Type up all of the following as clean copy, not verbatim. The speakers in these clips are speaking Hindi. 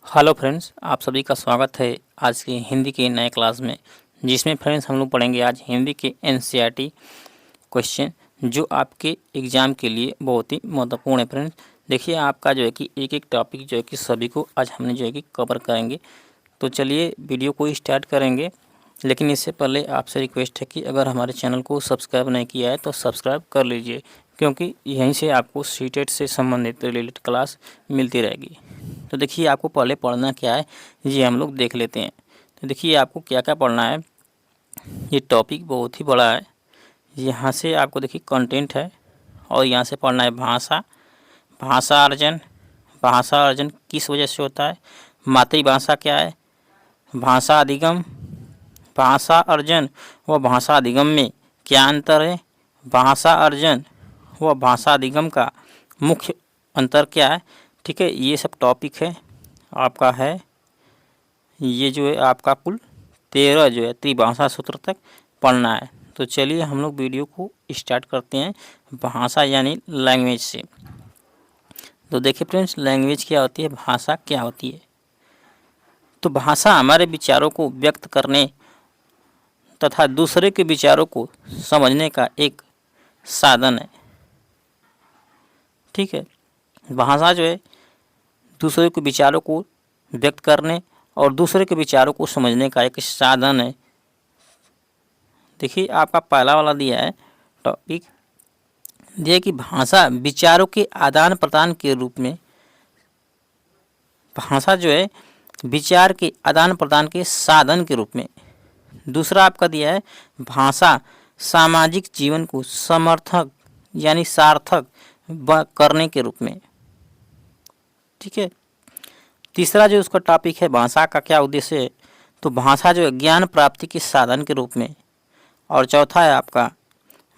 हेलो फ्रेंड्स, आप सभी का स्वागत है आज की हिंदी के नए क्लास में, जिसमें फ्रेंड्स हम लोग पढ़ेंगे आज हिंदी के एनसीईआरटी क्वेश्चन जो आपके एग्ज़ाम के लिए बहुत ही महत्वपूर्ण है। फ्रेंड्स देखिए, आपका जो है कि एक एक टॉपिक जो है कि सभी को आज हमने जो है कि कवर करेंगे। तो चलिए वीडियो को स्टार्ट करेंगे, लेकिन इससे पहले आपसे रिक्वेस्ट है कि अगर हमारे चैनल को सब्सक्राइब नहीं किया है तो सब्सक्राइब कर लीजिए, क्योंकि यहीं से आपको सीटेट से संबंधित रिलेटेड क्लास मिलती रहेगी। तो देखिए, आपको पहले पढ़ना क्या है ये हम लोग देख लेते हैं। तो देखिए, आपको क्या क्या पढ़ना है। ये टॉपिक बहुत ही बड़ा है। यहाँ से आपको देखिए कंटेंट है, और यहाँ से पढ़ना है भाषा, भाषा अर्जन। भाषा अर्जन किस वजह से होता है, मातृभाषा क्या है, भाषा अधिगम, भाषा अर्जन व भाषा अधिगम में क्या अंतर है, भाषा अर्जन व भाषा अधिगम का मुख्य अंतर क्या है। ठीक है, ये सब टॉपिक है आपका है। ये जो है आपका कुल 13 जो है त्रिभाषा सूत्र तक पढ़ना है। तो चलिए हम लोग वीडियो को स्टार्ट करते हैं भाषा यानी लैंग्वेज से। तो देखिए फ्रेंड्स, लैंग्वेज क्या होती है, भाषा क्या होती है। तो भाषा हमारे विचारों को व्यक्त करने तथा दूसरे के विचारों को समझने का एक साधन है। ठीक है, भाषा जो है दूसरे के विचारों को व्यक्त करने और दूसरे के विचारों को समझने का एक साधन है। देखिए, आपका पहला वाला दिया है टॉपिक, दिया कि भाषा विचारों के आदान प्रदान के रूप में, भाषा जो है विचार के आदान प्रदान के साधन के रूप में। दूसरा आपका दिया है भाषा सामाजिक जीवन को समर्थक यानी सार्थक करने के रूप में। ठीक है, तीसरा जो उसका टॉपिक है भाषा का क्या उद्देश्य है, तो भाषा जो है ज्ञान प्राप्ति के साधन के रूप में। और चौथा है आपका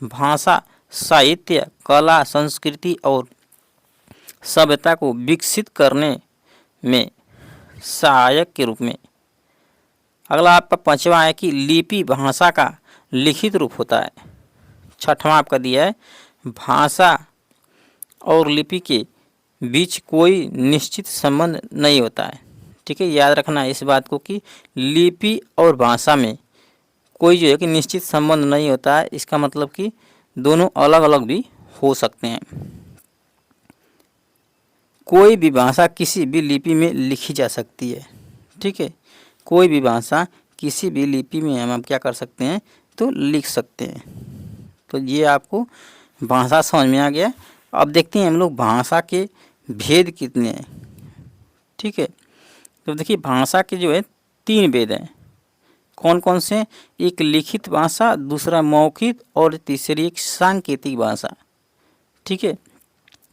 भाषा साहित्य, कला, संस्कृति और सभ्यता को विकसित करने में सहायक के रूप में। अगला आपका पांचवा है कि लिपि भाषा का लिखित रूप होता है। छठवां आपका दिया है भाषा और लिपि के बीच कोई निश्चित संबंध नहीं होता है। ठीक है, याद रखना है इस बात को कि लिपि और भाषा में कोई जो है कि निश्चित संबंध नहीं होता है। इसका मतलब कि दोनों अलग अलग भी हो सकते हैं। कोई भी भाषा किसी भी लिपि में लिखी जा सकती है। ठीक है, कोई भी भाषा किसी भी लिपि में हम क्या कर सकते हैं, तो लिख सकते हैं। तो ये आपको भाषा समझ में आ गया। अब देखते हैं हम लोग भाषा के भेद कितने हैं। ठीक है, तो देखिए भाषा के जो है 3 भेद हैं। कौन कौन से, एक लिखित भाषा, दूसरा मौखिक और तीसरी एक सांकेतिक भाषा। ठीक है,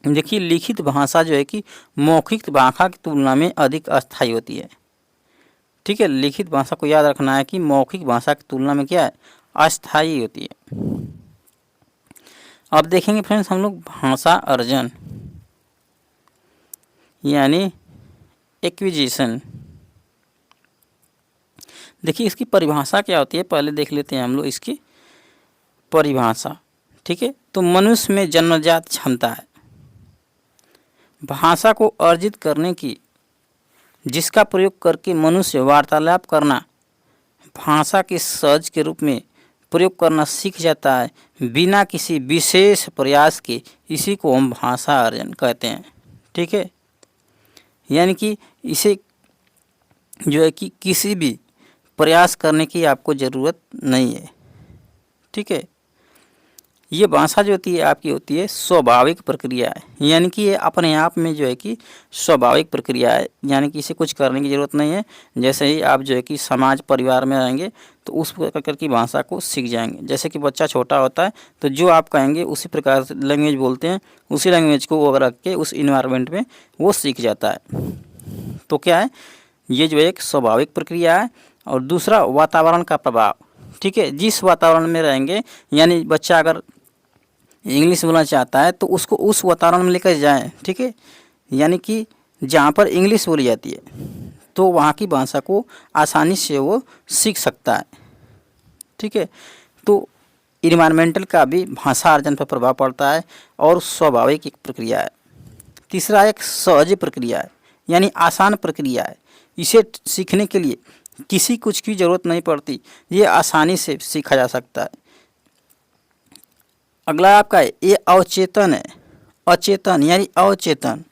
देखिए लिखित भाषा जो है कि मौखिक भाषा की तुलना में अधिक अस्थायी होती है। ठीक है, लिखित भाषा को याद रखना है कि मौखिक भाषा की तुलना में क्या है, अस्थायी होती है। अब देखेंगे फ्रेंड्स हम लोग भाषा अर्जन यानी एक्विजिशन। देखिए इसकी परिभाषा क्या होती है, पहले देख लेते हैं हम लोग इसकी परिभाषा। ठीक है, तो मनुष्य में जन्मजात क्षमता है भाषा को अर्जित करने की, जिसका प्रयोग करके मनुष्य वार्तालाप करना, भाषा के सहज के रूप में प्रयोग करना सीख जाता है बिना किसी विशेष प्रयास के। इसी को हम भाषा अर्जन कहते हैं। ठीक है, यानी कि इसे जो है कि किसी भी प्रयास करने की आपको ज़रूरत नहीं है। ठीक है, ये भाषा जो होती है आपकी होती है स्वाभाविक प्रक्रिया है, यानी कि ये अपने आप में जो है कि स्वाभाविक प्रक्रिया है, यानी कि इसे कुछ करने की ज़रूरत नहीं है। जैसे ही आप जो है कि समाज परिवार में रहेंगे तो उस प्रकार की भाषा को सीख जाएंगे। जैसे कि बच्चा छोटा होता है तो जो आप कहेंगे उसी प्रकार से लैंग्वेज बोलते हैं, उसी लैंग्वेज को वो रख के उस इन्वायरमेंट में वो सीख जाता है। तो क्या है, ये जो एक स्वाभाविक प्रक्रिया है। और दूसरा वातावरण का प्रभाव। ठीक है, जिस वातावरण में रहेंगे, यानी बच्चा अगर इंग्लिश बोलना चाहता है तो उसको उस वातावरण में लेकर जाएं। ठीक है, यानी कि जहाँ पर इंग्लिश बोली जाती है तो वहाँ की भाषा को आसानी से वो सीख सकता है। ठीक है, तो इन्वायरमेंटल का भी भाषा अर्जन पर प्रभाव पड़ता है और स्वाभाविक एक प्रक्रिया है। तीसरा एक सहज प्रक्रिया है, यानी आसान प्रक्रिया है। इसे सीखने के लिए किसी कुछ की ज़रूरत नहीं पड़ती, ये आसानी से सीखा जा सकता है। अगला आपका है ये अवचेतन है। अचेतन यानी अवचेतन,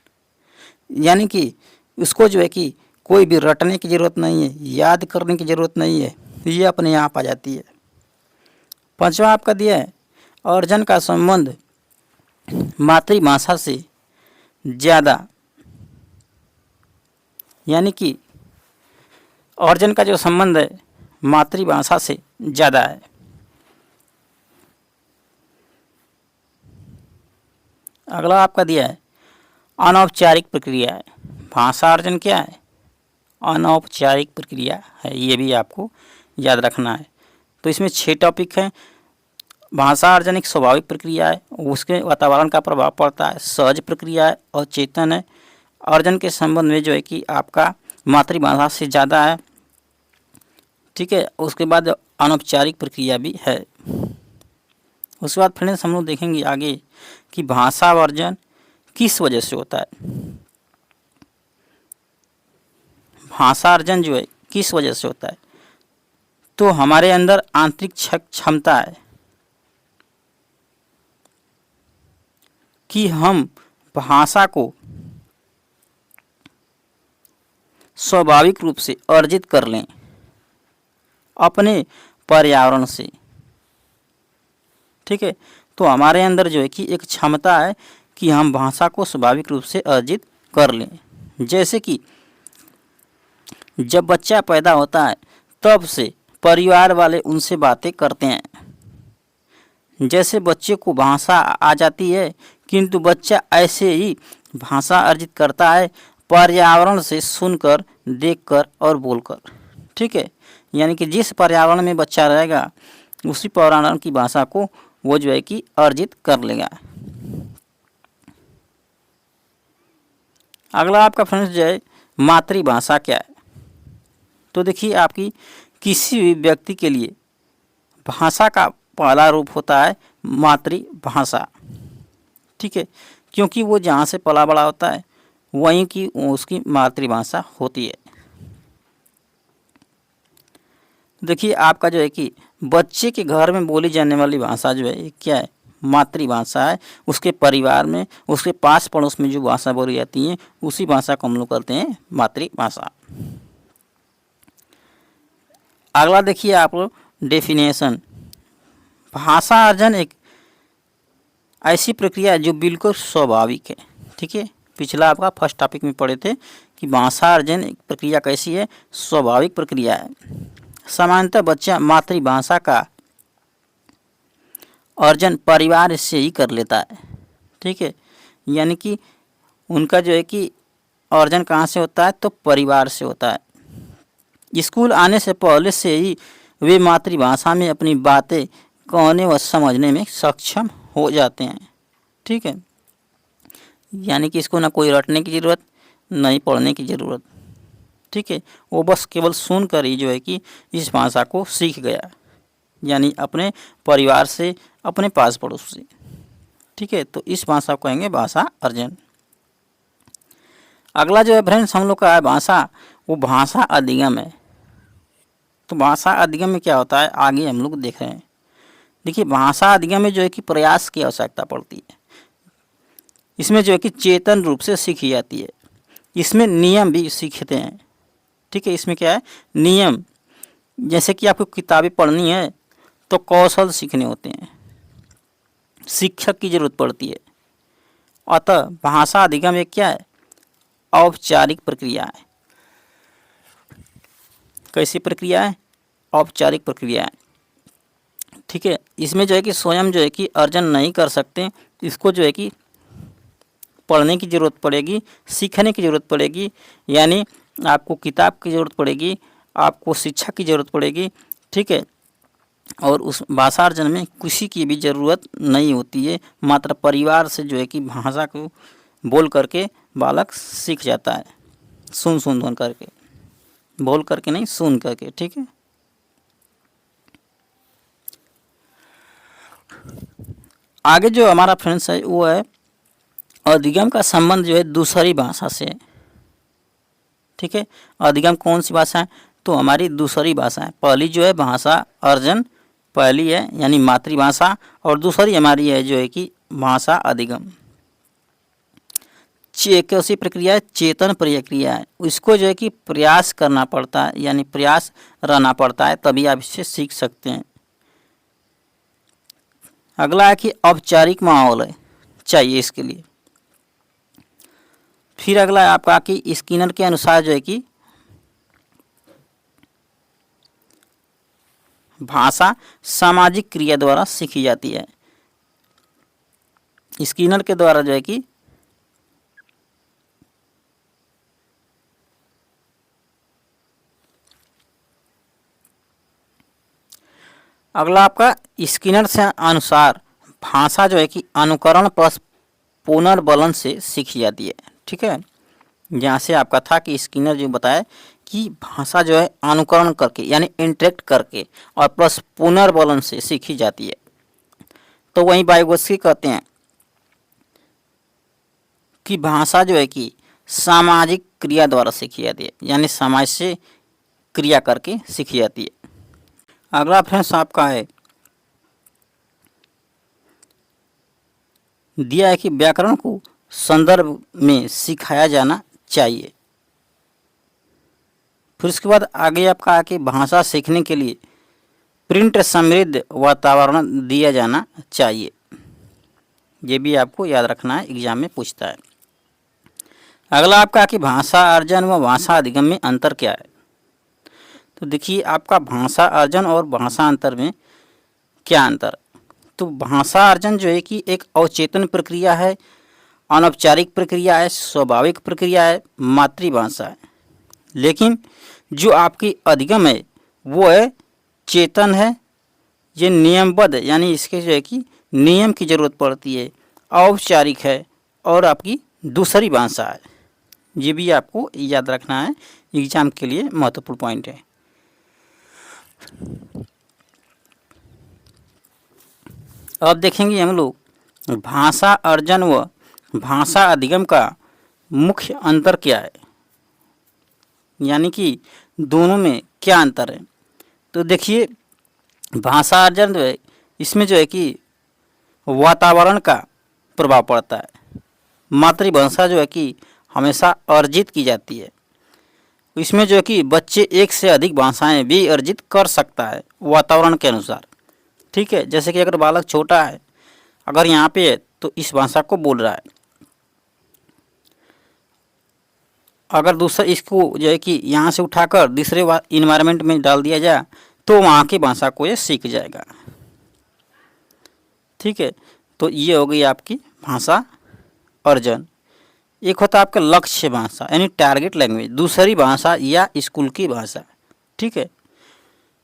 यानी कि उसको जो है कि कोई भी रटने की ज़रूरत नहीं है, याद करने की ज़रूरत नहीं है, ये अपने आप आ जाती है। पांचवा आपका दिया है अर्जन का संबंध मातृभाषा से ज़्यादा, यानी कि अर्जन का जो संबंध है मातृभाषा से ज़्यादा है। अगला आपका दिया है अनौपचारिक प्रक्रिया है। भाषा अर्जन क्या है? अनौपचारिक प्रक्रिया है, ये भी आपको याद रखना है। तो इसमें 6 टॉपिक हैं। भाषा अर्जन एक स्वाभाविक प्रक्रिया है, उसके वातावरण का प्रभाव पड़ता है, सहज प्रक्रिया है और चेतन है। अर्जन के संबंध में जो है कि आपका मातृभाषा से ज़्यादा है, ठीक है। उसके बाद अनौपचारिक प्रक्रिया भी है। उसके बाद फ्रेंड्स हम लोग देखेंगे आगे कि भाषा अर्जन किस वजह से होता है। भाषा अर्जन जो है किस वजह से होता है, तो हमारे अंदर आंतरिक क्षमता है कि हम भाषा को स्वाभाविक रूप से अर्जित कर लें अपने पर्यावरण से, ठीक है। तो हमारे अंदर जो है कि एक क्षमता है कि हम भाषा को स्वाभाविक रूप से अर्जित कर लें। जैसे कि जब बच्चा पैदा होता है तब से परिवार वाले उनसे बातें करते हैं। जैसे बच्चे को भाषा आ जाती है, किंतु बच्चा ऐसे ही भाषा अर्जित करता है पर्यावरण से सुनकर, देखकर और बोलकर, ठीक है। यानी कि जिस पर्यावरण में बच्चा रहेगा उसी पर्यावरण की भाषा को वो जो है कि अर्जित कर लेगा। अगला आपका फ्रेंड्स जो है मातृभाषा क्या है। तो देखिए आपकी किसी भी व्यक्ति के लिए भाषा का पहला रूप होता है मातृभाषा, ठीक है, क्योंकि वो जहाँ से पला बड़ा होता है वहीं की उसकी मातृभाषा होती है। देखिए आपका जो है कि बच्चे के घर में बोली जाने वाली भाषा जो है क्या है? मातृभाषा है। उसके परिवार में, उसके पास पड़ोस में जो भाषा बोली जाती है उसी भाषा को हम लोग करते हैं मातृभाषा। अगला देखिए आप लोग डेफिनेशन। भाषा अर्जन एक ऐसी प्रक्रिया है जो बिल्कुल स्वाभाविक है, ठीक है। पिछला आपका फर्स्ट टॉपिक में पढ़े थे कि भाषा अर्जन एक प्रक्रिया कैसी है? स्वाभाविक प्रक्रिया है। सामान्यतः बच्चा मातृभाषा का अर्जन परिवार से ही कर लेता है, ठीक है। यानी कि उनका जो है कि अर्जन कहाँ से होता है? तो परिवार से होता है। स्कूल आने से पहले से ही वे मातृभाषा में अपनी बातें कहने व समझने में सक्षम हो जाते हैं, ठीक है। यानी कि इसको ना कोई रटने की ज़रूरत, नहीं पढ़ने की ज़रूरत, ठीक है। वो बस केवल सुनकर ही जो है कि इस भाषा को सीख गया, यानी अपने परिवार से, अपने पास पड़ोस से, ठीक है। तो इस भाषा को कहेंगे भाषा अर्जन। अगला जो है फ्रेंड्स हम लोग का है भाषा, वो भाषा अधिगम है। तो भाषा अधिगम में क्या होता है आगे हम लोग देख रहे हैं। देखिए भाषा अधिगम में जो है कि प्रयास की आवश्यकता पड़ती है। इसमें जो है कि चेतन रूप से सीखी जाती है। इसमें नियम भी सीखते हैं, ठीक है। इसमें क्या है? नियम। जैसे कि आपको किताबें पढ़नी है तो कौशल सीखने होते हैं, शिक्षक की जरूरत पड़ती है। अतः भाषा अधिगम एक क्या है? औपचारिक प्रक्रिया है। कैसी प्रक्रिया है? औपचारिक प्रक्रिया है, ठीक है। इसमें जो है कि स्वयं जो है कि अर्जन नहीं कर सकते, इसको जो है कि पढ़ने की ज़रूरत पड़ेगी, सीखने की ज़रूरत पड़ेगी। यानी आपको किताब की ज़रूरत पड़ेगी, आपको शिक्षा की ज़रूरत पड़ेगी, ठीक है। और उस भाषा अर्जन में किसी की भी ज़रूरत नहीं होती है, मात्र परिवार से जो है कि भाषा को बोल करके बालक सीख जाता है। सुन करके, बोल करके नहीं, सुन करके, ठीक है। आगे जो हमारा फ्रेंड्स है वो है अधिगम का संबंध जो है दूसरी भाषा से। ठीक है। अधिगम कौन सी भाषा है? तो हमारी दूसरी भाषा है। पहली जो है भाषा अर्जन पहली है यानी मातृभाषा, और दूसरी हमारी है जो है कि भाषा अधिगम। कैसी प्रक्रिया है? चेतन प्रक्रिया है। इसको जो है कि प्रयास करना पड़ता है यानी प्रयास रहना पड़ता है, तभी आप इससे सीख सकते हैं। अगला है कि औपचारिक माहौल है चाहिए इसके लिए। फिर अगला है आपका कि स्किनर के अनुसार जो है कि भाषा सामाजिक क्रिया द्वारा सीखी जाती है। स्किनर के द्वारा जो है कि अगला आपका स्किनर से अनुसार भाषा जो है कि अनुकरण प्लस पुनर्बलन से सीखी जाती है। ठीक है, यहाँ से आपका था कि स्किनर जो बताया कि भाषा जो है अनुकरण करके यानी इंटरेक्ट करके और प्लस पुनर्बलन से सीखी जाती है। तो वहीं वाइगोत्स्की कहते हैं कि भाषा जो है कि सामाजिक क्रिया द्वारा सीखी जाती है यानी समाज से क्रिया करके सीखी जाती है। अगला फ्रेंड्स आपका है दिया है कि व्याकरण को संदर्भ में सिखाया जाना चाहिए। फिर उसके बाद आगे आपका है कि भाषा सीखने के लिए प्रिंट समृद्ध वातावरण दिया जाना चाहिए। ये भी आपको याद रखना है, एग्जाम में पूछता है। अगला आपका कि भाषा अर्जन व भाषा अधिगम में अंतर क्या है? तो देखिए आपका भाषा अर्जन और भाषा अंतर में क्या अंतर है? तो भाषा अर्जन जो है कि एक अवचेतन प्रक्रिया है, अनौपचारिक प्रक्रिया है, स्वाभाविक प्रक्रिया है, मातृभाषा है। लेकिन जो आपकी अधिगम है वो है चेतन है, ये नियमबद्ध यानी इसके जो है कि नियम की ज़रूरत पड़ती है, औपचारिक है और आपकी दूसरी भाषा है। ये भी आपको याद रखना है, एग्जाम के लिए महत्वपूर्ण पॉइंट है। अब देखेंगे हम लोग भाषा अर्जन व भाषा अधिगम का मुख्य अंतर क्या है, यानी कि दोनों में क्या अंतर है। तो देखिए भाषा अर्जन जो है इसमें जो है कि वातावरण का प्रभाव पड़ता है। मातृभाषा जो है कि हमेशा अर्जित की जाती है। इसमें जो है कि बच्चे एक से अधिक भाषाएं भी अर्जित कर सकता है वातावरण के अनुसार। ठीक है, जैसे कि अगर बालक छोटा है, अगर यहाँ पे है तो इस भाषा को बोल रहा है, अगर दूसरा इसको जो है कि यहाँ से उठाकर दूसरे इन्वायरमेंट में डाल दिया जाए तो वहाँ की भाषा को ये सीख जाएगा। ठीक है, तो ये हो गई आपकी भाषा अर्जन। एक होता है आपका लक्ष्य भाषा यानी टारगेट लैंग्वेज, दूसरी भाषा या स्कूल की भाषा। ठीक है,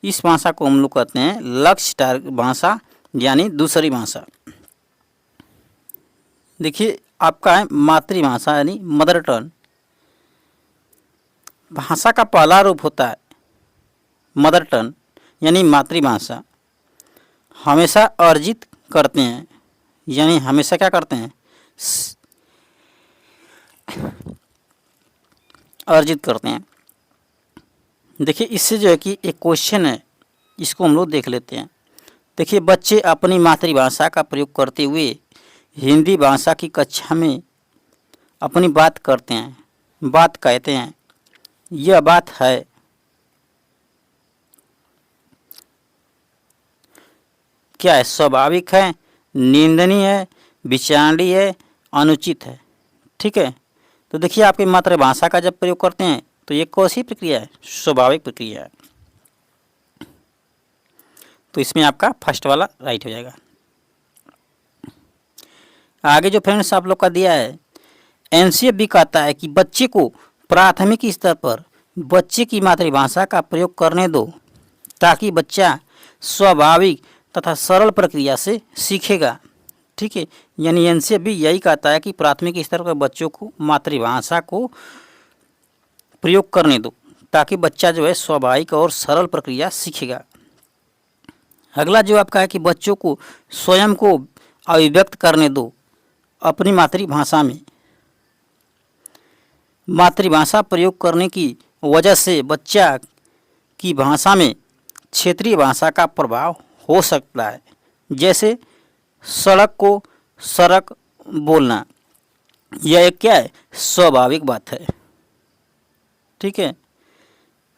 इस भाषा को हम लोग कहते हैं लक्ष्य भाषा यानी दूसरी भाषा। देखिए आपका है मातृभाषा यानी मदर टंग। भाषा का पहला रूप होता है मदर टंग यानी मातृभाषा। हमेशा अर्जित करते हैं यानी हमेशा क्या करते हैं, अर्जित करते हैं। देखिए इससे जो है कि एक क्वेश्चन है, इसको हम लोग देख लेते हैं। देखिए बच्चे अपनी मातृभाषा का प्रयोग करते हुए हिंदी भाषा की कक्षा में अपनी बात करते हैं, बात कहते हैं। यह बात है क्या है, स्वाभाविक है, निंदनीय है, विचारणीय है, अनुचित है। ठीक है, तो देखिए आपकी मातृभाषा का जब प्रयोग करते हैं तो ये कौन सी प्रक्रिया है, स्वाभाविक प्रक्रिया है। तो इसमें आपका फर्स्ट वाला राइट हो जाएगा। आगे जो फ्रेंड्स आप लोग का दिया है, एनसीएफ भी कहता है कि बच्चे को प्राथमिक स्तर पर बच्चे की मातृभाषा का प्रयोग करने दो ताकि बच्चा स्वाभाविक तथा सरल प्रक्रिया से सीखेगा। ठीक है, यानी एनसीएफ भी यही कहता है कि प्राथमिक स्तर पर बच्चों को मातृभाषा को प्रयोग करने दो ताकि बच्चा जो है स्वाभाविक और सरल प्रक्रिया सीखेगा। अगला जो आपका है कि बच्चों को स्वयं को अभिव्यक्त करने दो अपनी मातृभाषा में। मातृभाषा प्रयोग करने की वजह से बच्चा की भाषा में क्षेत्रीय भाषा का प्रभाव हो सकता है। जैसे सड़क को सड़क बोलना, यह एक क्या है, स्वाभाविक बात है। ठीक है,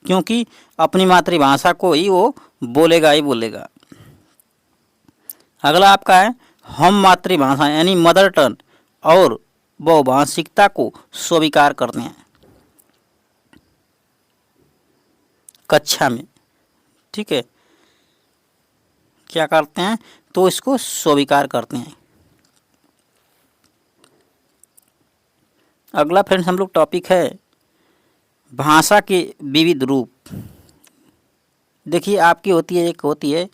क्योंकि अपनी मातृभाषा को ही वो बोलेगा ही बोलेगा। अगला आपका है हम मातृभाषा यानी मदर टंग और बहुभाषिकता को स्वीकार करते हैं कक्षा में। ठीक है, क्या करते हैं, तो इसको स्वीकार करते हैं। अगला फ्रेंड्स हम लोग टॉपिक है भाषा के विविध रूप। देखिए आपकी होती है, एक होती है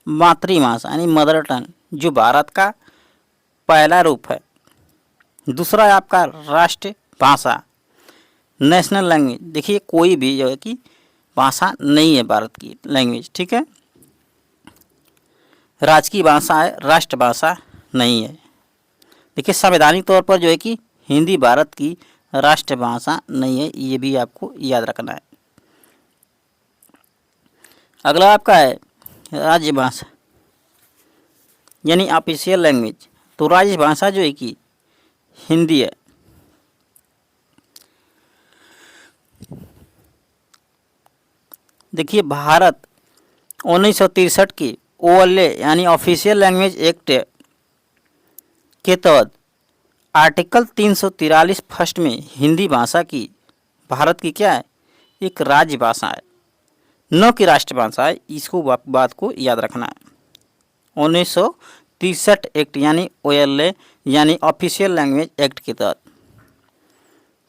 मातृभाषा यानी मदर टंग जो भारत का पहला रूप है। दूसरा है आपका राष्ट्र भाषा नेशनल लैंग्वेज। देखिए कोई भी जो है कि भाषा नहीं है भारत की लैंग्वेज। ठीक है, राजकीय भाषा है, राष्ट्रभाषा नहीं है। देखिए संवैधानिक तौर पर जो है कि हिंदी भारत की राष्ट्रभाषा नहीं है, ये भी आपको याद रखना है। अगला आपका है राज्य भाषा यानी ऑफिशियल लैंग्वेज। तो राज्य भाषा जो है कि हिंदी है। देखिए भारत 1963 के ओएलए यानी ऑफिशियल लैंग्वेज एक्ट के तहत आर्टिकल 343 फर्स्ट में हिंदी भाषा की भारत की क्या है, एक राज्य भाषा है, न कि राष्ट्रभाषा है। इसको बात को याद रखना है। 1963 एक्ट यानी ओएलए यानी ऑफिशियल लैंग्वेज एक्ट के तहत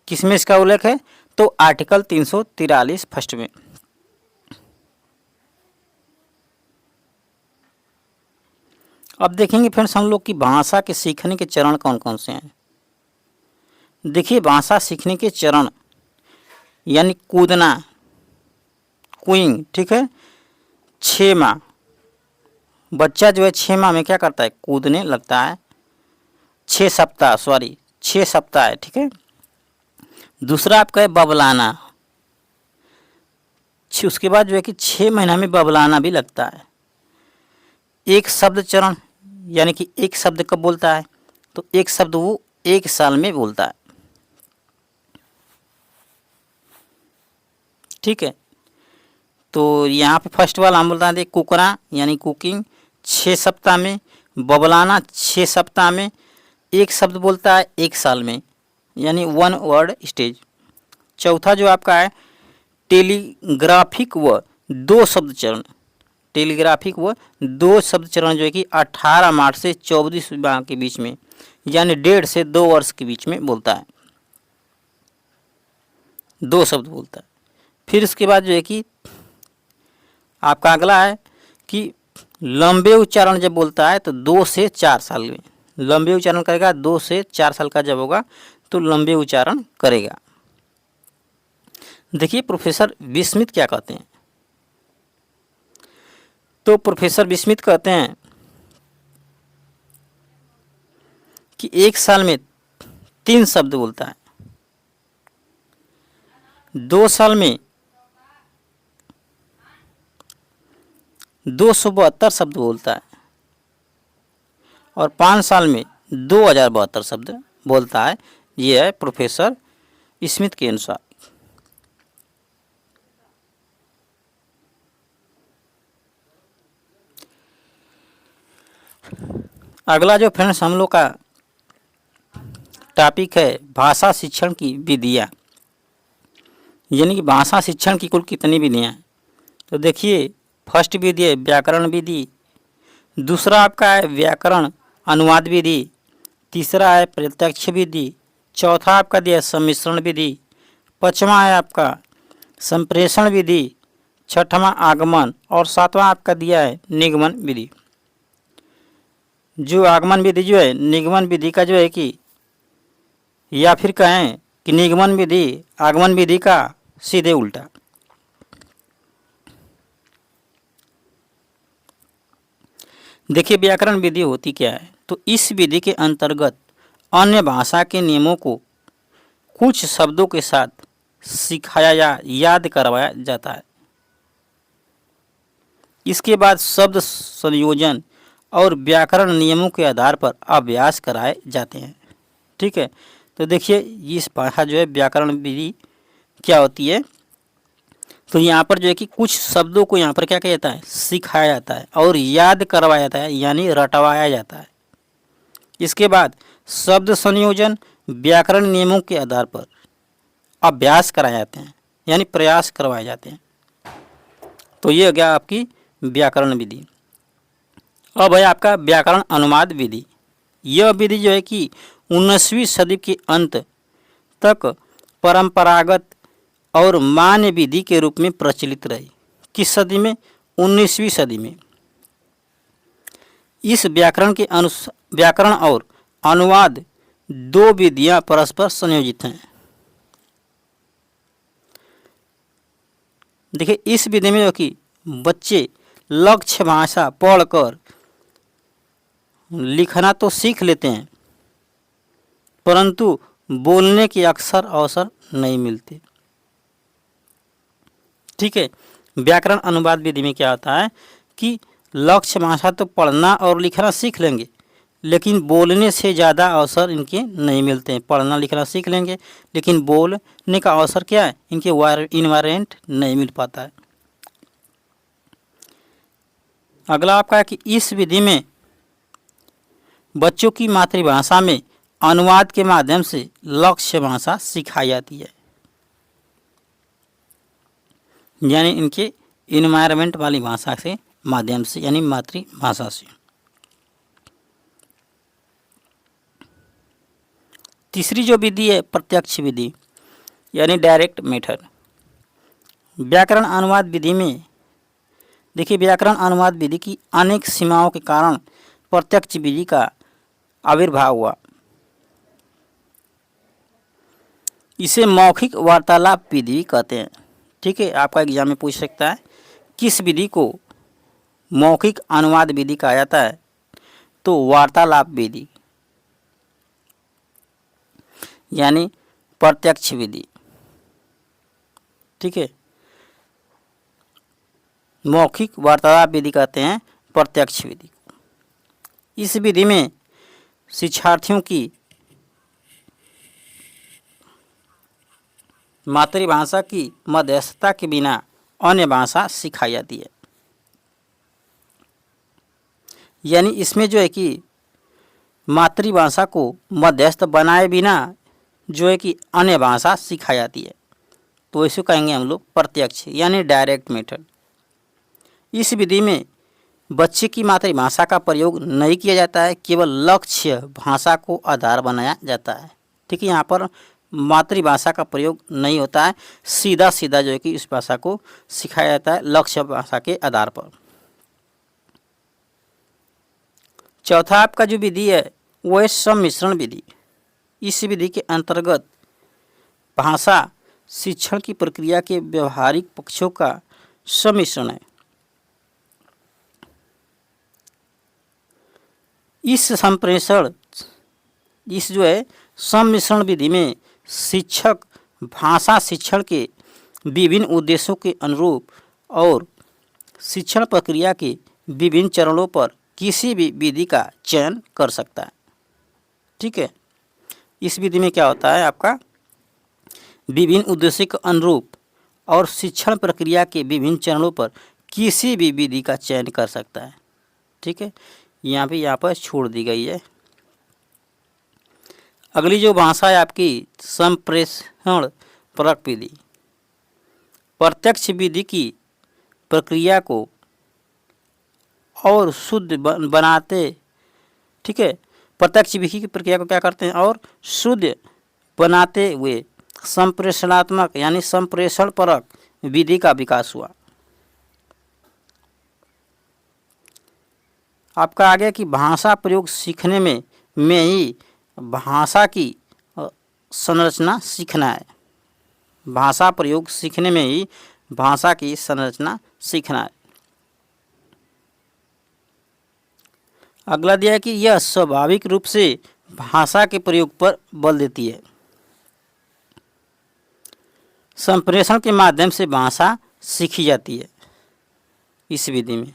किसमें इसका उल्लेख है, तो आर्टिकल 343 फर्स्ट में। अब देखेंगे फ्रेंड्स हम लोग की भाषा के सीखने के चरण कौन कौन से हैं। देखिए भाषा सीखने के चरण यानी कूदना, क्विंग। ठीक है, 6 माह बच्चा जो है 6 माह में क्या करता है, कूदने लगता है। 6 सप्ताह 6 सप्ताह है। ठीक है, दूसरा आपका है बबलाना। उसके बाद जो है कि 6 महीना में बबलाना भी लगता है। एक शब्द चरण यानी कि एक शब्द कब बोलता है, तो एक शब्द वो 1 साल में बोलता है। ठीक है, तो यहाँ पे फर्स्ट वाला हम बोलते हैं कुकरा यानी कुकिंग 6 सप्ताह में, बबलाना 6 सप्ताह में, एक शब्द बोलता है 1 साल में यानी 1 वर्ड स्टेज। चौथा जो आपका है टेलीग्राफिक व 2 शब्द चरण। टेलीग्राफिक व 2 शब्द चरण जो है कि 18 मार्च से 24 माह के बीच में यानी 1.5 से 2 वर्ष के बीच में बोलता है, 2 शब्द बोलता है। फिर उसके बाद जो है कि आपका अगला है कि लंबे उच्चारण जब बोलता है तो 2 से 4 साल में लंबे उच्चारण करेगा। 2 से 4 साल का जब होगा तो लंबे उच्चारण करेगा। देखिए प्रोफेसर विस्मित क्या कहते हैं, तो प्रोफेसर विस्मित कहते हैं कि 1 साल में 3 शब्द बोलता है, 2 साल में 272 शब्द बोलता है और 5 साल में 2072 शब्द बोलता है। ये है प्रोफेसर स्मिथ के अनुसार। अगला जो फ्रेंड्स हम लोग का टॉपिक है भाषा शिक्षण की विधियाँ, यानी कि भाषा शिक्षण की कुल कितनी विधियाँ हैं। तो देखिए फर्स्ट विधि है व्याकरण विधि, दूसरा आपका है व्याकरण अनुवाद विधि, तीसरा है प्रत्यक्ष विधि, चौथा आपका दिया है सम्मिश्रण विधि, पांचवा है आपका संप्रेषण विधि, छठवां आगमन और सातवां आपका दिया है निगमन विधि। जो आगमन विधि जो है निगमन विधि का जो है कि या फिर कहें कि निगमन विधि आगमन विधि का सीधे उल्टा। देखिए व्याकरण विधि होती क्या है, तो इस विधि के अंतर्गत अन्य भाषा के नियमों को कुछ शब्दों के साथ सिखाया या याद करवाया जाता है। इसके बाद शब्द संयोजन और व्याकरण नियमों के आधार पर अभ्यास कराए जाते हैं। ठीक है, तो देखिए इस भाषा जो है व्याकरण विधि क्या होती है। तो यहाँ पर जो है कि कुछ शब्दों को यहाँ पर क्या किया जाता है, सिखाया जाता है और याद करवाया जाता है यानी रटवाया जाता है। इसके बाद शब्द संयोजन व्याकरण नियमों के आधार पर अभ्यास कराए जाते हैं यानी प्रयास करवाए जाते हैं। तो ये हो गया आपकी व्याकरण विधि। अब है आपका व्याकरण अनुवाद विधि। यह विधि जो है कि 19वीं सदी के अंत तक परंपरागत और मान्य विधि के रूप में प्रचलित रही। किस सदी में? 19वीं सदी में। इस व्याकरण और अनुवाद दो विधियां परस्पर संयोजित हैं। देखिए इस विधि में जो कि बच्चे लक्ष्य भाषा पढ़कर लिखना तो सीख लेते हैं परंतु बोलने के अक्सर अवसर नहीं मिलते। ठीक है, व्याकरण अनुवाद विधि में क्या होता है कि लक्ष्य भाषा तो पढ़ना और लिखना सीख लेंगे लेकिन बोलने से ज़्यादा अवसर इनके नहीं मिलते हैं। पढ़ना लिखना सीख लेंगे लेकिन बोलने का अवसर क्या है, इनके इन्वायरमेंट नहीं मिल पाता है। अगला आपका है कि इस विधि में बच्चों की मातृभाषा में अनुवाद के माध्यम से लक्ष्य भाषा सिखाई जाती है यानी इनके इन्वायरमेंट वाली भाषा से माध्यम से यानी मातृभाषा से। तीसरी जो विधि है प्रत्यक्ष विधि यानी डायरेक्ट मेथड। व्याकरण अनुवाद विधि में देखिए व्याकरण अनुवाद विधि की अनेक सीमाओं के कारण प्रत्यक्ष विधि का आविर्भाव हुआ। इसे मौखिक वार्तालाप विधि कहते हैं। ठीक है, आपका एग्जाम में पूछ सकता है किस विधि को मौखिक अनुवाद विधि कहा जाता है, तो वार्तालाप विधि यानी प्रत्यक्ष विधि। ठीक है, मौखिक वार्तालाप विधि कहते हैं प्रत्यक्ष विधि। इस विधि में शिक्षार्थियों की मातृभाषा की मध्यस्थता के बिना अन्य भाषा सिखाई जाती है यानी इसमें जो है कि मातृभाषा को मध्यस्थ बनाए बिना जो है कि अन्य भाषा सिखाई जाती है। तो इसे कहेंगे हम लोग प्रत्यक्ष यानी डायरेक्ट मेथड। इस विधि में बच्चे की मातृभाषा का प्रयोग नहीं किया जाता है, केवल लक्ष्य भाषा को आधार बनाया जाता है। ठीक है, यहाँ पर मातृभाषा का प्रयोग नहीं होता है, सीधा सीधा जो है कि इस भाषा को सिखाया जाता है लक्ष्य भाषा के आधार पर। चौथा आपका जो विधि है वो है सम्मिश्रण विधि। इस विधि के अंतर्गत भाषा शिक्षण की प्रक्रिया के व्यवहारिक पक्षों का सम्मिश्रण है। इस जो है सम्मिश्रण विधि में शिक्षक भाषा शिक्षण के विभिन्न उद्देश्यों के अनुरूप और शिक्षण प्रक्रिया के विभिन्न चरणों पर किसी भी विधि का चयन कर सकता है। ठीक है, इस विधि में क्या होता है आपका विभिन्न उद्देश्यों के अनुरूप और शिक्षण प्रक्रिया के विभिन्न चरणों पर किसी भी विधि का चयन कर सकता है। ठीक है, यहाँ पर छोड़ दी गई है। अगली जो भाषा है आपकी संप्रेषण परक विधि। प्रत्यक्ष विधि की प्रक्रिया को और शुद्ध बनाते, ठीक है, प्रत्यक्ष विधि की प्रक्रिया को क्या करते हैं और शुद्ध बनाते हुए संप्रेषणात्मक यानी संप्रेषण परक विधि का विकास हुआ। आपका आ गया कि भाषा प्रयोग सीखने में ही भाषा की संरचना सीखना है। भाषा प्रयोग सीखने में ही भाषा की संरचना सीखना है। अगला दिया है कि यह स्वाभाविक रूप से भाषा के प्रयोग पर बल देती है। संप्रेषण के माध्यम से भाषा सीखी जाती है इस विधि में।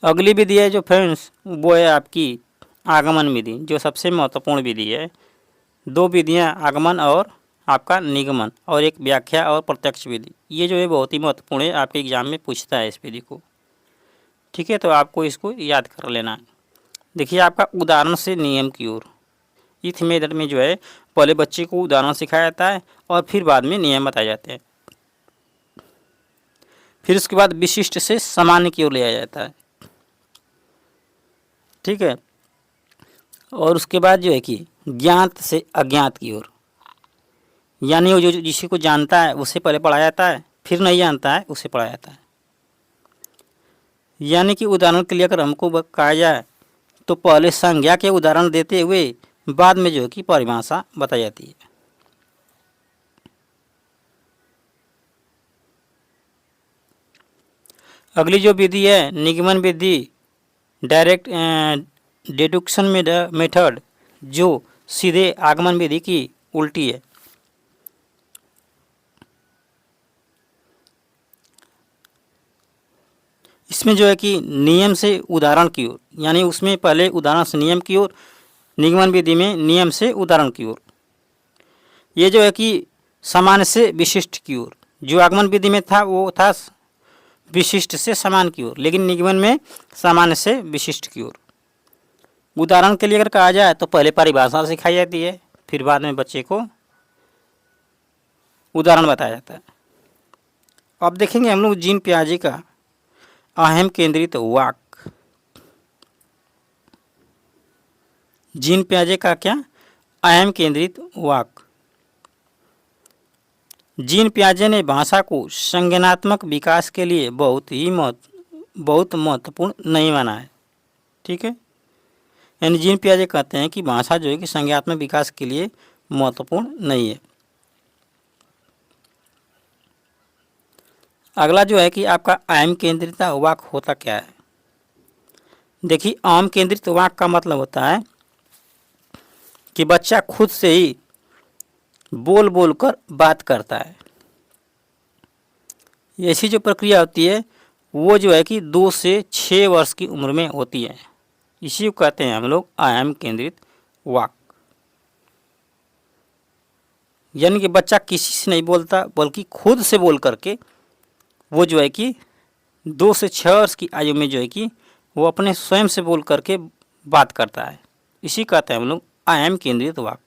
अगली विधि है जो फ्रेंड्स वो है आपकी आगमन विधि, जो सबसे महत्वपूर्ण विधि है। दो विधियां, आगमन और आपका निगमन, और एक व्याख्या और प्रत्यक्ष विधि। ये जो है बहुत ही महत्वपूर्ण है, आपके एग्जाम में पूछता है इस विधि को। ठीक है, तो आपको इसको याद कर लेना है। देखिए आपका उदाहरण से नियम की ओर, इस मेथड में जो है पहले बच्चे को उदाहरण सिखाया जाता है और फिर बाद में नियम बताए जाते हैं। फिर उसके बाद विशिष्ट से सामान्य की ओर ले आया जाता है। ठीक है, और उसके बाद जो है कि ज्ञात से अज्ञात की ओर, यानी वो जो जिसी को जानता है उसे पहले पढ़ाया जाता है, फिर नहीं जानता है उसे पढ़ाया जाता है। यानी कि उदाहरण के लिए अगर हमको कहा जाए तो पहले संज्ञा के उदाहरण देते हुए बाद में जो है कि परिभाषा बताई जाती है। अगली जो विधि है निगमन विधि, डायरेक्ट डिडक्शन मेथड, जो सीधे आगमन विधि की उल्टी है। इसमें जो है कि नियम से उदाहरण की ओर, यानी उसमें पहले उदाहरण से नियम की ओर, निगमन विधि में नियम से उदाहरण की ओर। ये जो है कि सामान्य से विशिष्ट की ओर। जो आगमन विधि में था वो था विशिष्ट से समान की ओर, लेकिन निगमन में सामान्य से विशिष्ट की ओर। उदाहरण के लिए अगर कहा जाए तो पहले परिभाषा सिखाई जाती है, फिर बाद में बच्चे को उदाहरण बताया जाता है। अब देखेंगे हम लोग जीन पियाजे का अहम केंद्रित वाक। जीन पियाजे का क्या? अहम केंद्रित वाक। जीन पियाजे ने भाषा को संज्ञानात्मक विकास के लिए बहुत महत्वपूर्ण नहीं माना है। ठीक है, यानी जीन पियाजे कहते हैं कि भाषा जो है कि संज्ञानात्मक विकास के लिए महत्वपूर्ण नहीं है। अगला जो है कि आपका अहम केंद्रित वाक होता क्या है? देखिए, अहम केंद्रित वाक का मतलब होता है कि बच्चा खुद से ही बोल बोल कर बात करता है। ऐसी जो प्रक्रिया होती है वो जो है कि 2 से 6 वर्ष की उम्र में होती है। इसी को कहते हैं हम लोग अहम केंद्रित वाक। यानी कि बच्चा किसी से नहीं बोलता बल्कि खुद से बोल करके वो जो है कि 2 से 6 वर्ष की आयु में जो है कि वो अपने स्वयं से बोल करके बात करता है। इसी कहते हैं हम लोग अहम केंद्रित वाक।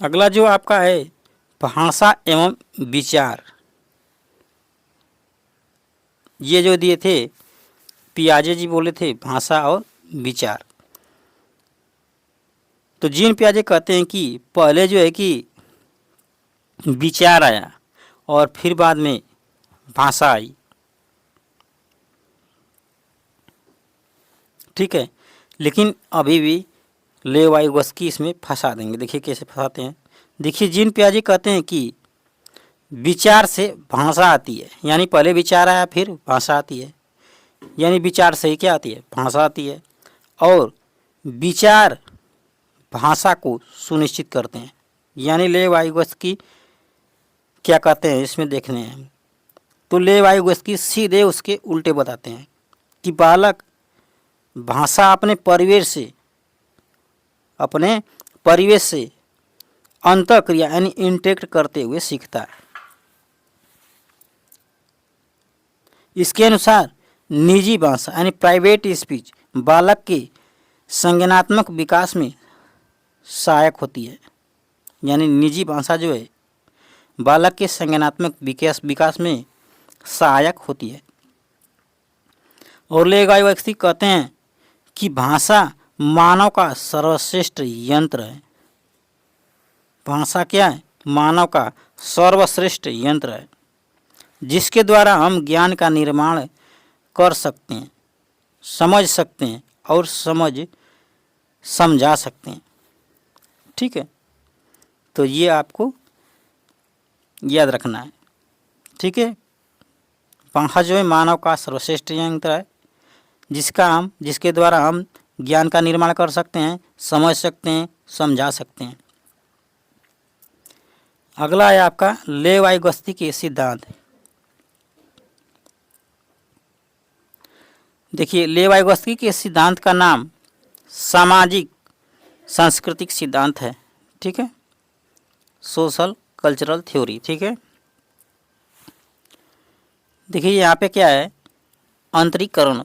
अगला जो आपका है भाषा एवं विचार। ये जो दिए थे पियाजे जी बोले थे भाषा और विचार। तो जीन पियाजे कहते हैं कि पहले जो है कि विचार आया और फिर बाद में भाषा आई। ठीक है, लेकिन अभी भी लेवाइगोस्की इसमें फंसा देंगे। देखिए कैसे फंसाते हैं। देखिए, जीन पियाजे कहते हैं कि विचार से भाषा आती है, यानी पहले विचार आया फिर भाषा आती है। यानी विचार से ही क्या आती है? भाषा आती है। और विचार भाषा को सुनिश्चित करते हैं। यानी लेवाइगोस्की क्या कहते हैं इसमें देखने हैं। तो लेवाइगोस्की सीधे उसके उल्टे बताते हैं कि बालक भाषा अपने परिवेश से अंतःक्रिया यानी इंटरेक्ट करते हुए सीखता है। इसके अनुसार निजी भाषा यानी प्राइवेट स्पीच बालक के संज्ञानात्मक विकास में सहायक होती है। यानी निजी भाषा जो है बालक के संज्ञानात्मक विकास में सहायक होती है। और लेवाइगोस्की कहते हैं कि भाषा मानव का सर्वश्रेष्ठ यंत्र है। भाषा क्या है? मानव का सर्वश्रेष्ठ यंत्र है, जिसके द्वारा हम ज्ञान का निर्माण कर सकते हैं, समझ सकते हैं और समझा सकते हैं। ठीक है, तो ये आपको याद रखना है। ठीक है, भाषा जो है मानव का सर्वश्रेष्ठ यंत्र है, जिसके द्वारा हम ज्ञान का निर्माण कर सकते हैं, समझ सकते हैं, समझा सकते हैं। अगला है आपका ले-वाइगोत्स्की के सिद्धांत। देखिए, ले-वाइगोत्स्की के सिद्धांत का नाम सामाजिक सांस्कृतिक सिद्धांत है, ठीक है, सोशल कल्चरल थ्योरी, ठीक है। देखिए यहाँ पे क्या है, अंतरीकरण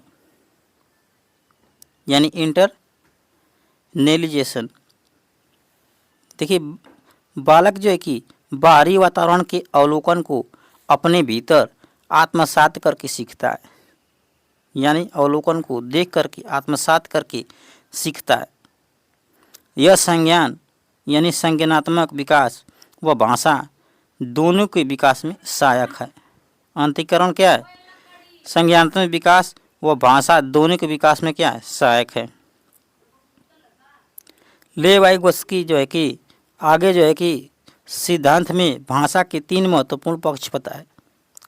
यानी इंटरनलिजेशन। देखिए, बालक जो है कि बाहरी वातावरण के अवलोकन को अपने भीतर आत्मसात करके सीखता है, यानी अवलोकन को देख करके आत्मसात करके सीखता है। यह संज्ञान यानी संज्ञानात्मक विकास व भाषा दोनों के विकास में सहायक है। अंतरीकरण क्या है, संज्ञानात्मक विकास व भाषा दोनों के विकास में क्या है, सहायक है। ले-वाइगोत्स्की जो है कि आगे जो है कि सिद्धांत में भाषा के 3 महत्वपूर्ण पक्ष बताए।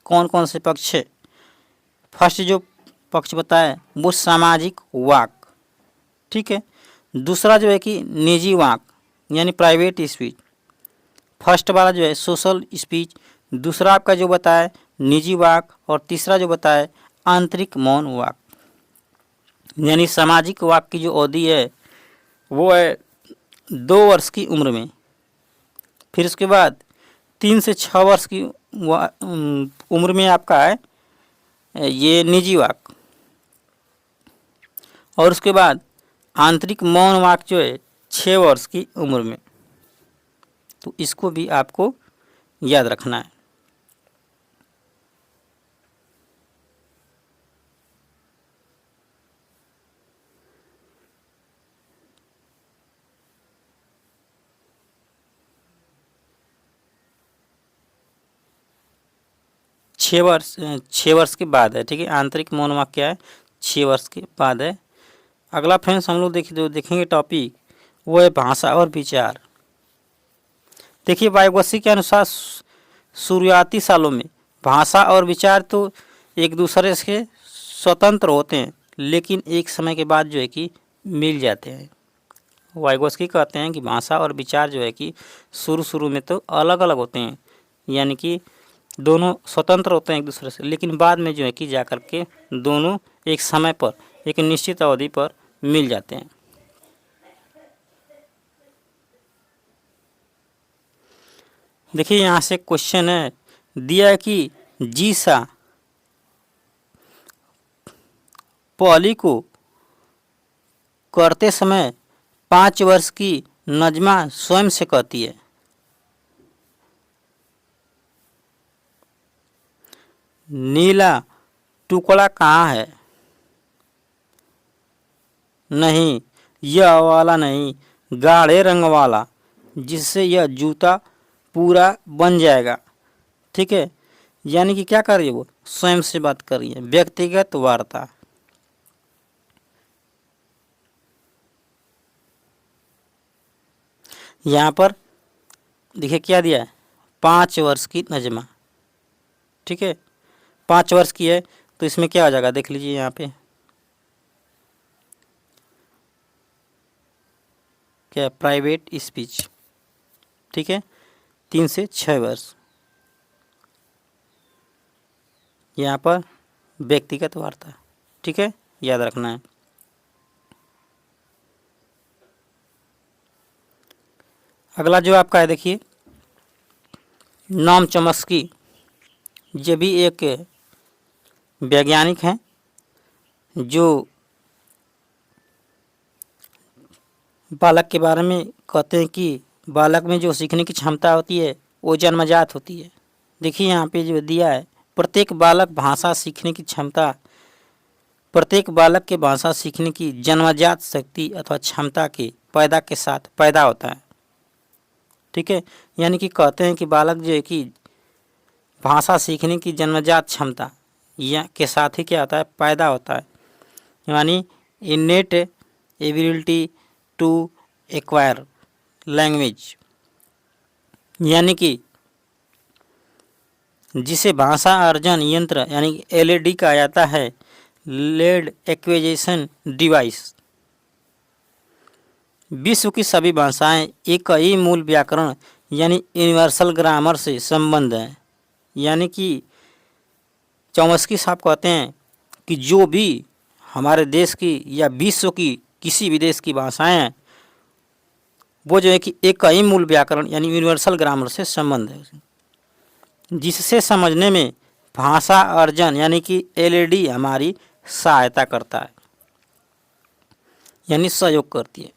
कौन कौन से पक्ष है? फर्स्ट जो पक्ष बताया वो सामाजिक वाक, ठीक है। दूसरा जो है कि निजी वाक यानी प्राइवेट स्पीच। फर्स्ट वाला जो है सोशल स्पीच, दूसरा आपका जो बताया निजी वाक, और तीसरा जो बताया आंतरिक मौन वाक। यानी सामाजिक वाक की जो अवधि है वो है 2 वर्ष की उम्र में, फिर उसके बाद 3 से 6 वर्ष की उम्र में आपका है ये निजी वाक, और उसके बाद आंतरिक मौन वाक जो है 6 वर्ष की उम्र में। तो इसको भी आपको याद रखना है। छः वर्ष के बाद है, ठीक है। आंतरिक मौन वाक क्या है, 6 वर्ष के बाद है। अगला फ्रेंड्स हम लोग देखेंगे टॉपिक वो है भाषा और विचार। देखिए, वाइगोत्स्की के अनुसार शुरुआती सालों में भाषा और विचार तो एक दूसरे से स्वतंत्र होते हैं, लेकिन एक समय के बाद जो है कि मिल जाते हैं। वाइगोत्स्की कहते हैं कि भाषा और विचार जो है कि शुरू में तो अलग अलग होते हैं, यानी कि दोनों स्वतंत्र होते हैं एक दूसरे से, लेकिन बाद में जो है कि जाकर के दोनों एक समय पर एक निश्चित अवधि पर मिल जाते हैं। देखिए, यहाँ से क्वेश्चन है दिया है कि जीसा पॉली को करते समय 5 वर्ष की नजमा स्वयं से कहती है। नीला टुकड़ा कहाँ है? नहीं, यह वाला नहीं, गाढ़े रंग वाला, जिससे यह जूता पूरा बन जाएगा, ठीक है। यानी कि क्या कर रही है, वो स्वयं से बात कर रही है, व्यक्तिगत वार्ता। यहाँ पर देखिए क्या दिया है, 5 वर्ष की नजमा, ठीक है। 5 वर्ष की है तो इसमें क्या हो जाएगा, देख लीजिए यहाँ पे क्या, प्राइवेट स्पीच, ठीक है। 3 से 6 वर्ष यहाँ पर व्यक्तिगत वार्ता, ठीक है, याद रखना है। अगला जो आपका है देखिए, नोम चॉम्स्की, ये भी एक वैज्ञानिक हैं जो बालक के बारे में कहते हैं कि बालक में जो सीखने की क्षमता होती है वो जन्मजात होती है। देखिए यहाँ पे जो दिया है, प्रत्येक बालक के भाषा सीखने की जन्मजात शक्ति अथवा क्षमता के पैदा के साथ पैदा होता है, ठीक है। यानी कि कहते हैं कि बालक जो है कि भाषा सीखने की जन्मजात क्षमता या के साथ ही क्या होता है, पैदा होता है, यानी innate ability to acquire language, यानी कि जिसे भाषा अर्जन यंत्र यानी LED कहा जाता है, लेड एक्विजिशन डिवाइस, विश्व की सभी भाषाएं एक ही मूल व्याकरण यानी यूनिवर्सल ग्रामर से संबंध है। यानी कि चॉम्स्की साहब कहते हैं कि जो भी हमारे देश की या विश्व की किसी भी देश की भाषाएं हैं वो जो है कि एक ही मूल व्याकरण यानी यूनिवर्सल ग्रामर से संबंध है, जिससे समझने में भाषा अर्जन यानी कि एलएडी हमारी सहायता करता है, यानी सहयोग करती है।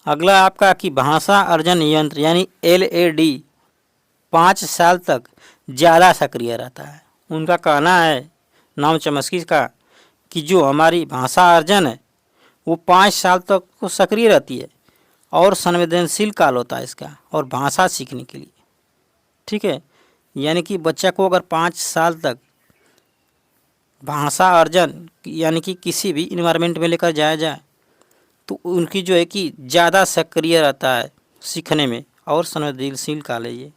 अगला आपका कि भाषा अर्जन यंत्र यानी एलएडी 5 साल तक ज़्यादा सक्रिय रहता है। उनका कहना है, नाम चॉम्स्की का, कि जो हमारी भाषा अर्जन है वो 5 साल तक को सक्रिय रहती है और संवेदनशील काल होता है इसका और भाषा सीखने के लिए। ठीक है, यानी कि बच्चा को अगर 5 साल तक भाषा अर्जन यानी कि किसी भी इन्वायरमेंट में लेकर जाया जाए तो उनकी जो है कि ज़्यादा सक्रिय रहता है सीखने में और संवेदनशील काल है ये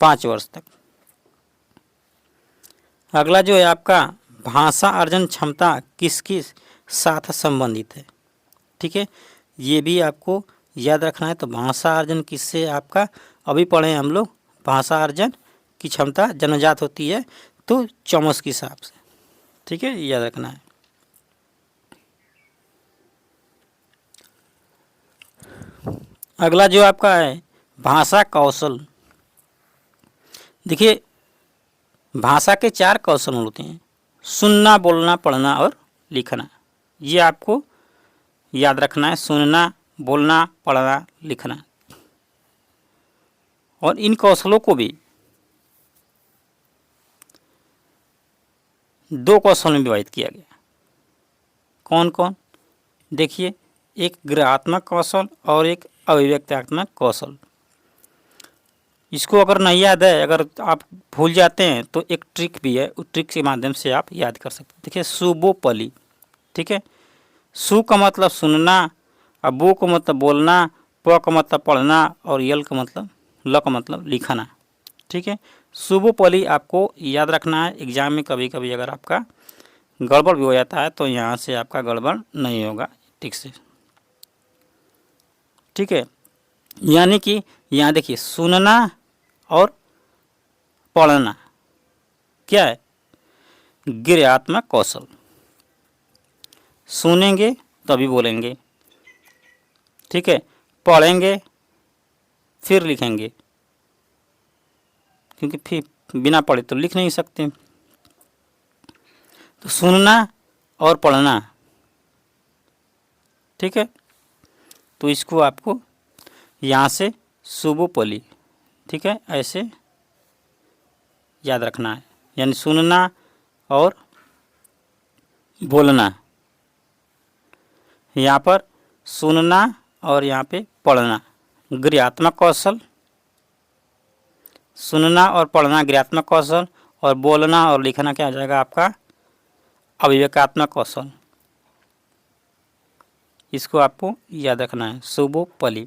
5 वर्ष तक। अगला जो है आपका भाषा अर्जन क्षमता किस किस साथ संबंधित है। ठीक है, ये भी आपको याद रखना है। तो भाषा अर्जन किससे आपका अभी पढ़े हम लोग, भाषा अर्जन की क्षमता जन्मजात होती है तो चॉम्स्की साहब से। ठीक है, याद रखना है। अगला जो आपका है भाषा कौशल। देखिए भाषा के 4 कौशल होते हैं, सुनना, बोलना, पढ़ना और लिखना। ये आपको याद रखना है, सुनना, बोलना, पढ़ना, लिखना। और इन कौशलों को भी 2 कौशल में विभाजित किया गया। कौन कौन? देखिए, एक गृहात्मक कौशल और एक अभिव्यक्त्यात्मक कौशल। इसको अगर नहीं याद है, अगर आप भूल जाते हैं तो एक ट्रिक भी है, उस ट्रिक के माध्यम से आप याद कर सकते हैं। देखिए, सुबोपली। ठीक है, सु का मतलब सुनना, अब बो का मतलब बोलना, प का मतलब पढ़ना और यल का मतलब, ल का मतलब लिखना। ठीक है, सुबोपली आपको याद रखना है। एग्जाम में कभी कभी अगर आपका गड़बड़ भी हो जाता है तो यहाँ से आपका गड़बड़ नहीं होगा ठीक से। ठीक है, यानी कि यहाँ देखिए सुनना और पढ़ना क्या है, गृहात्मक कौशल। सुनेंगे तभी बोलेंगे। ठीक है, पढ़ेंगे फिर लिखेंगे, क्योंकि फिर बिना पढ़े तो लिख नहीं सकते। तो सुनना और पढ़ना। ठीक है, तो इसको आपको यहाँ से सुबोपली, ठीक है, ऐसे याद रखना है। यानी सुनना और बोलना, यहाँ पर सुनना और यहाँ पे पढ़ना गृहात्मक कौशल, सुनना और पढ़ना गृहात्मक कौशल, और बोलना और लिखना क्या हो जाएगा आपका अभिव्यक्त्यात्मक कौशल। इसको आपको याद रखना है, सुबोपली।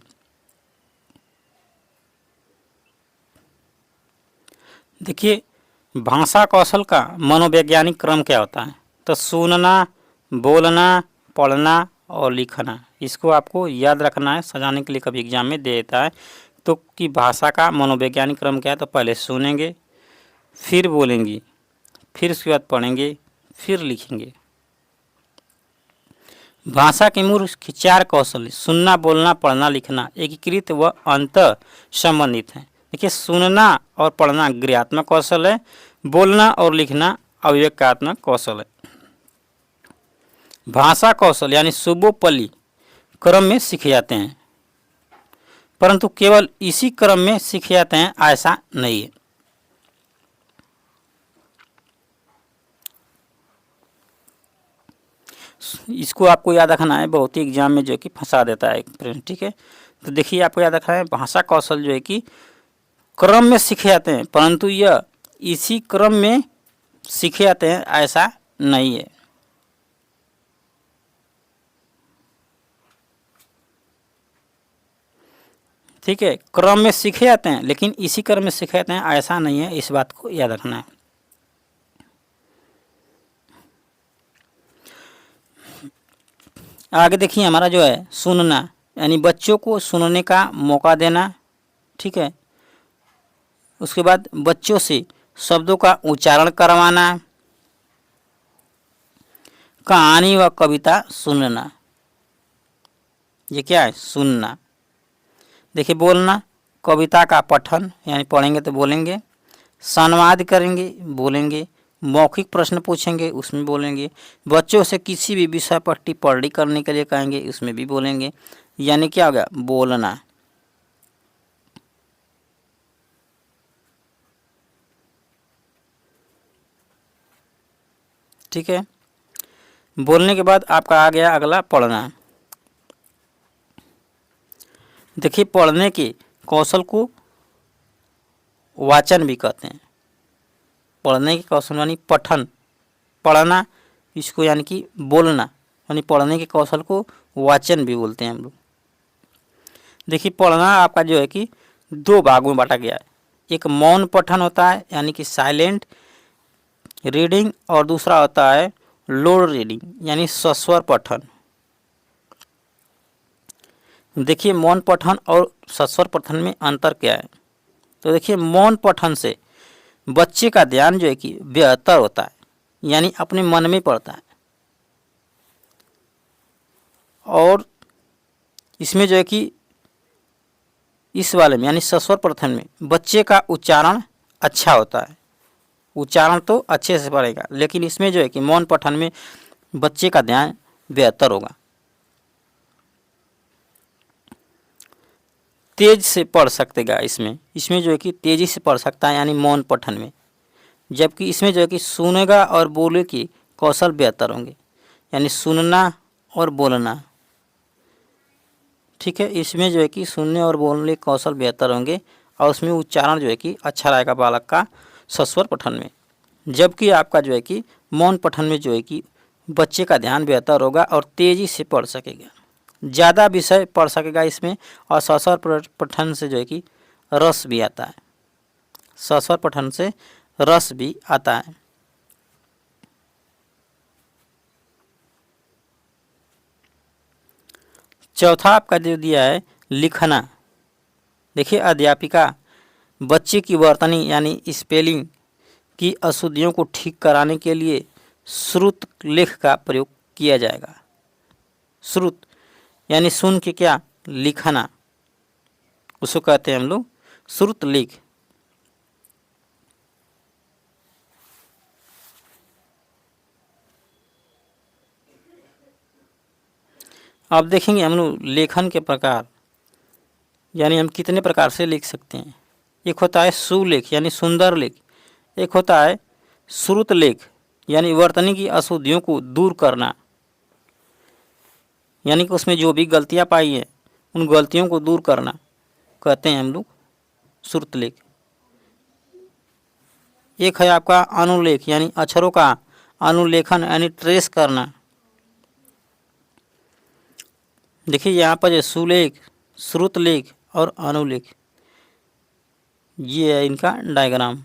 देखिए भाषा कौशल का मनोवैज्ञानिक क्रम क्या होता है, तो सुनना, बोलना, पढ़ना और लिखना। इसको आपको याद रखना है, सजाने के लिए कभी एग्जाम में दे देता है। तो कि भाषा का मनोवैज्ञानिक क्रम क्या है, तो पहले सुनेंगे, फिर बोलेंगे, फिर उसके बाद पढ़ेंगे, फिर लिखेंगे। भाषा के मूल 4 कौशल, सुनना, बोलना, पढ़ना, लिखना, एकीकृत व अंतर संबंधित हैं। देखिए, सुनना और पढ़ना गृहात्मक कौशल है, बोलना और लिखना अभिव्यक्त्यात्मक कौशल है। भाषा कौशल यानी सुबोपली क्रम में सीखे जाते हैं, परंतु केवल इसी क्रम में सीखे जाते हैं ऐसा नहीं है। इसको आपको याद रखना है, बहुत ही एग्जाम में जो कि फंसा देता है प्रश्न। ठीक है, तो देखिए आपको याद रखना है, भाषा कौशल जो है कि क्रम में सीखे जाते हैं, परंतु यह इसी क्रम में सीखे जाते हैं ऐसा नहीं है। ठीक है, क्रम में सीखे जाते हैं लेकिन इसी क्रम में सीखे जाते हैं ऐसा नहीं है, इस बात को याद रखना है। आगे देखिए हमारा जो है सुनना, यानी बच्चों को सुनने का मौका देना। ठीक है, उसके बाद बच्चों से शब्दों का उच्चारण करवाना, कहानी व कविता सुनना। ये क्या है? सुनना। देखिए बोलना, कविता का पठन यानी पढ़ेंगे तो बोलेंगे, संवाद करेंगे बोलेंगे, मौखिक प्रश्न पूछेंगे उसमें बोलेंगे, बच्चों से किसी भी विषय पर टिप्पणी करने के लिए कहेंगे उसमें भी बोलेंगे। यानी क्या हो गया? बोलना। ठीक है, बोलने के बाद आपका आ गया अगला पढ़ना। देखिए पढ़ने के कौशल को वाचन भी कहते हैं। पढ़ने के कौशल यानी पठन, पढ़ना, इसको यानी कि बोलना, यानी पढ़ने के कौशल को वाचन भी बोलते हैं हम लोग। देखिए पढ़ना आपका जो है कि दो भागों में बांटा गया है। एक मौन पठन होता है यानी कि साइलेंट रीडिंग, और दूसरा होता है लोड रीडिंग यानी सस्वर पठन। देखिए मौन पठन और सस्वर पठन में अंतर क्या है? तो देखिए मौन पठन से बच्चे का ध्यान जो है कि बेहतर होता है, यानी अपने मन में पड़ता है, और इसमें जो है कि इस वाले में यानी सस्वर पठन में बच्चे का उच्चारण अच्छा होता है। उच्चारण तो अच्छे से पड़ेगा, लेकिन इसमें जो है कि मौन पठन में बच्चे का ध्यान बेहतर होगा, तेज से पढ़ सकेगा। इसमें जो है कि तेजी से पढ़ सकता है यानी मौन पठन में, जबकि इसमें जो है कि सुनेगा और बोले की कौशल बेहतर होंगे, यानी सुनना और बोलना। ठीक है, इसमें जो है कि सुनने और बोलने के कौशल बेहतर होंगे, और उसमें उच्चारण जो है कि अच्छा रहेगा बालक का सस्वर पठन में। जबकि आपका जो है कि मौन पठन में जो है कि बच्चे का ध्यान बेहतर होगा और तेज़ी से पढ़ सकेगा, ज़्यादा विषय पढ़ सकेगा इसमें, और सस्वर पठन से जो है कि रस भी आता है। सस्वर पठन से रस भी आता है। चौथा आपका जो दिया है लिखना। देखिए अध्यापिका बच्चे की वर्तनी यानी स्पेलिंग की अशुद्धियों को ठीक कराने के लिए श्रुत लेख का प्रयोग किया जाएगा। श्रुत यानी सुन के क्या लिखना, उसको कहते हैं हम लोग श्रुत लेख। अब देखेंगे हम लोग लेखन के प्रकार, यानी हम कितने प्रकार से लिख सकते हैं। एक होता है सुलेख यानी सुंदर लेख, एक होता है श्रुत लेख यानी वर्तनी की अशुद्धियों को दूर करना, यानी कि उसमें जो भी गलतियां पाई हैं उन गलतियों को दूर करना कहते हैं हम लोग श्रुत लेख। एक है आपका अनुलेख यानी अक्षरों का अनुलेखन यानी ट्रेस करना। देखिए यहाँ पर जो सुलेख, श्रुत लेख और अनुलेख, ये है इनका डायग्राम।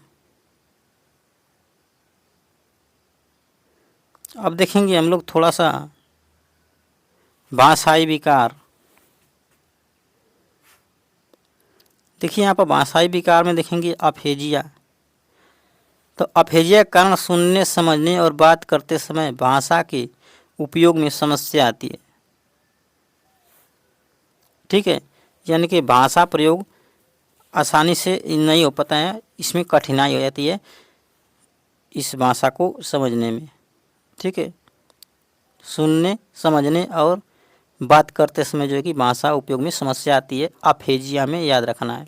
अब देखेंगे हम लोग थोड़ा सा भाषाई विकार। देखिए यहाँ पर भाषाई विकार में देखेंगे अफेजिया। तो अफेजिया के कारण सुनने, समझने और बात करते समय भाषा के उपयोग में समस्या आती है। ठीक है, यानी कि भाषा प्रयोग आसानी से नहीं हो पाता है, इसमें कठिनाई हो जाती है इस भाषा को समझने में। ठीक है, सुनने, समझने और बात करते समय जो है कि भाषा उपयोग में समस्या आती है, अफेजिया में, याद रखना है।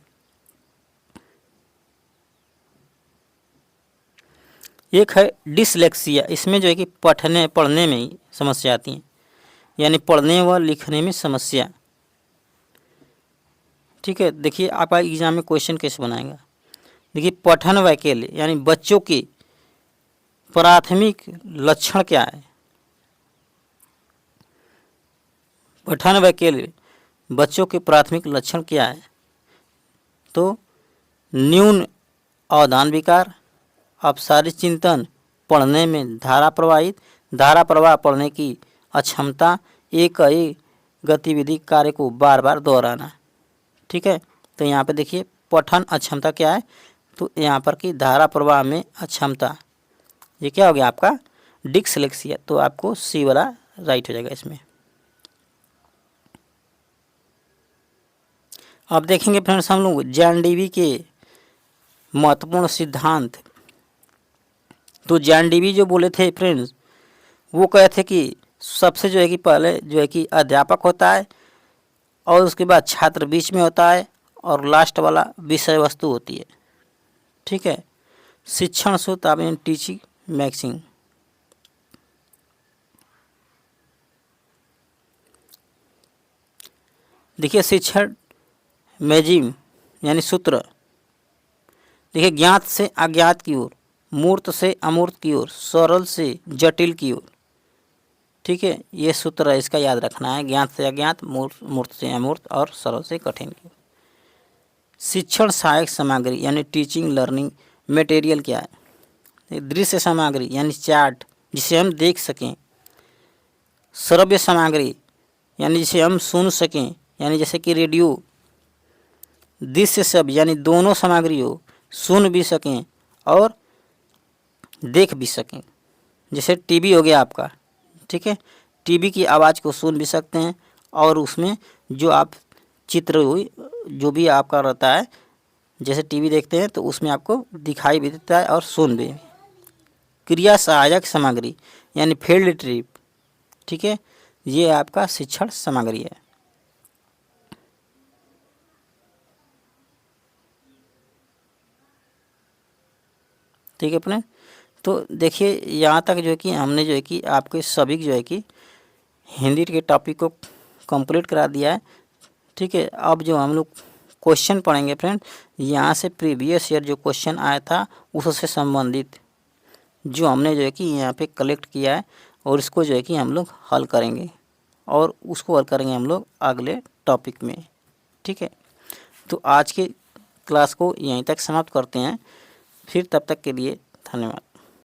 एक है डिसलेक्सिया, इसमें जो है कि पढ़ने में ही समस्या आती है, यानी पढ़ने व लिखने में समस्या। ठीक है, देखिए आपका एग्जाम में क्वेश्चन कैसे बनाएगा। देखिए पठन वैकल्य यानी बच्चों के प्राथमिक लक्षण क्या है। पठन वैकल्य बच्चों के प्राथमिक लक्षण क्या है? तो न्यून अवधान विकार, अपसारी चिंतन, पढ़ने में धारा प्रवाह पढ़ने की अक्षमता एक ही गतिविधि कार्य को बार बार दोहराना। ठीक है, तो यहाँ पे देखिए पठन अक्षमता क्या है, तो यहाँ पर कि धारा प्रवाह में अक्षमता, ये क्या हो गया आपका डिसलेक्सिया, तो आपको सी वाला राइट हो जाएगा इसमें। अब देखेंगे फ्रेंड्स हम लोग जॉन डीवी के महत्वपूर्ण सिद्धांत। तो जॉन डीवी जो बोले थे फ्रेंड्स, वो कहे थे कि सबसे जो है कि पहले जो है कि अध्यापक होता है और उसके बाद छात्र बीच में होता है और लास्ट वाला विषय वस्तु होती है। ठीक है, शिक्षण सूत्र आप टीचिंग मैक्सिंग। देखिए शिक्षण मैजिम यानी सूत्र, देखिए ज्ञात से अज्ञात की ओर, मूर्त से अमूर्त की ओर, सरल से जटिल की ओर। ठीक है, ये सूत्र है, इसका याद रखना है, ज्ञात से अज्ञात, मूर्त से अमूर्त और सरल से कठिन की ओर। शिक्षण सहायक सामग्री यानी टीचिंग लर्निंग मटेरियल क्या है, दृश्य सामग्री यानी चार्ट जिसे हम देख सकें, श्रव्य सामग्री यानी जिसे हम सुन सकें यानी जैसे कि रेडियो, दृश्य शब्द यानी दोनों सामग्री हो, सुन भी सकें और देख भी सकें, जैसे टीवी हो गया आपका। ठीक है, टीवी की आवाज़ को सुन भी सकते हैं और उसमें जो आप चित्र हुई जो भी आपका रहता है, जैसे टीवी देखते हैं तो उसमें आपको दिखाई भी देता है और सुन भी। क्रिया सहायक सामग्री यानी फील्ड ट्रिप। ठीक है, ये आपका शिक्षण सामग्री है। ठीक है अपने, तो देखिए यहाँ तक जो है कि हमने जो है कि आपके सभी जो है कि हिंदी के टॉपिक को कंप्लीट करा दिया है। ठीक है, अब जो हम लोग क्वेश्चन पढ़ेंगे फ्रेंड, यहाँ से प्रीवियस ईयर जो क्वेश्चन आया था उससे संबंधित जो हमने जो है कि यहाँ पे कलेक्ट किया है और इसको जो है कि हम लोग हल करेंगे और उसको हल करेंगे हम लोग अगले टॉपिक में। ठीक है, तो आज के क्लास को यहीं तक समाप्त करते हैं, फिर तब तक के लिए धन्यवाद।